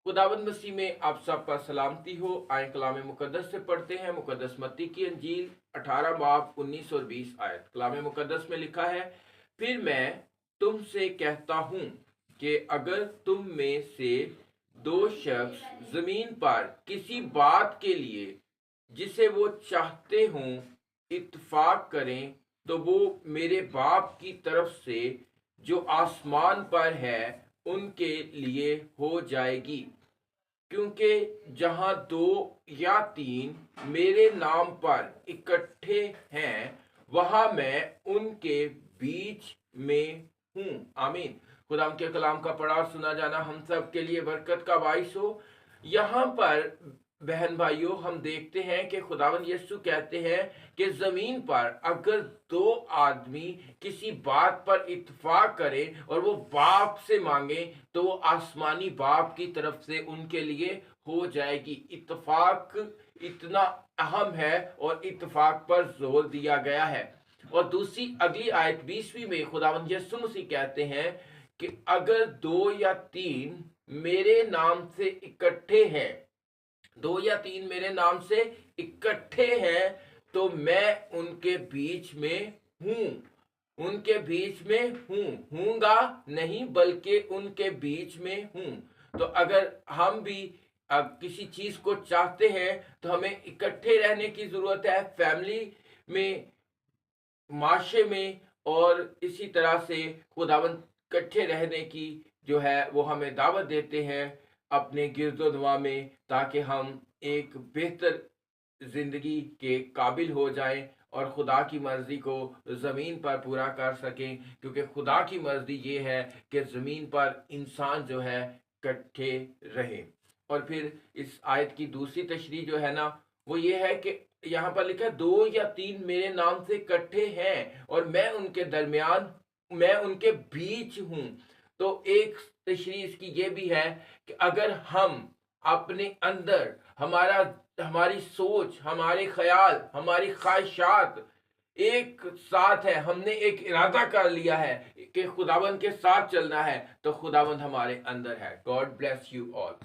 खुदावंद मसीह में आप सब पर सलामती हो। आए कलाम मुकद्दस से पढ़ते हैं मुकद्दस मत्ती की अंजील 18 बाब 19 और 20 आयत। कलाम मुकद्दस में लिखा है, फिर मैं तुमसे कहता हूँ कि अगर तुम में से दो शख्स जमीन पर किसी बात के लिए जिसे वो चाहते हों इत्तेफाक करें, तो वो मेरे बाप की तरफ से जो आसमान पर है उनके लिए हो जाएगी। क्योंकि जहां दो या तीन मेरे नाम पर इकट्ठे हैं, वहां मैं उनके बीच में हूं। आमीन। खुदा के कलाम का पढ़ा और सुना जाना हम सब के लिए बरकत का बाइस हो। यहाँ पर बहन भाइयों हम देखते हैं कि खुदावंद यीशु कहते हैं कि जमीन पर अगर दो आदमी किसी बात पर इत्तेफाक करें और वो बाप से मांगे, तो वो आसमानी बाप की तरफ से उनके लिए हो जाएगी। इत्तेफाक इतना अहम है और इत्तेफाक पर जोर दिया गया है। और दूसरी अगली आयत 20वीं में खुदावंद यीशु मसीह कहते हैं कि अगर दो या तीन मेरे नाम से इकट्ठे हैं, दो या तीन मेरे नाम से इकट्ठे हैं, तो मैं उनके बीच में हूं। उनके बीच में हूंगा नहीं, बल्कि उनके बीच में हूं। तो अगर हम भी अब किसी चीज को चाहते हैं तो हमें इकट्ठे रहने की जरूरत है, फैमिली में, माशरे में, और इसी तरह से खुदावंद इकट्ठे रहने की जो है वो हमें दावत देते हैं अपने गिरदो दुआ में, ताकि हम एक बेहतर जिंदगी के काबिल हो जाएं और खुदा की मर्जी को जमीन पर पूरा कर सकें। क्योंकि खुदा की मर्जी ये है कि जमीन पर इंसान जो है इकट्ठे रहे। और फिर इस आयत की दूसरी तशरीह जो है ना, वो ये है कि यहाँ पर लिखा है, दो या तीन मेरे नाम से इकट्ठे हैं और मैं उनके दरमियान, मैं उनके बीच हूं। तो एक तशरीह इसकी ये भी है कि अगर हम अपने अंदर हमारी सोच, हमारे ख्याल, हमारी ख्वाहिशात एक साथ है, हमने एक इरादा कर लिया है कि खुदावंद के साथ चलना है, तो खुदावंद हमारे अंदर है। God bless you all.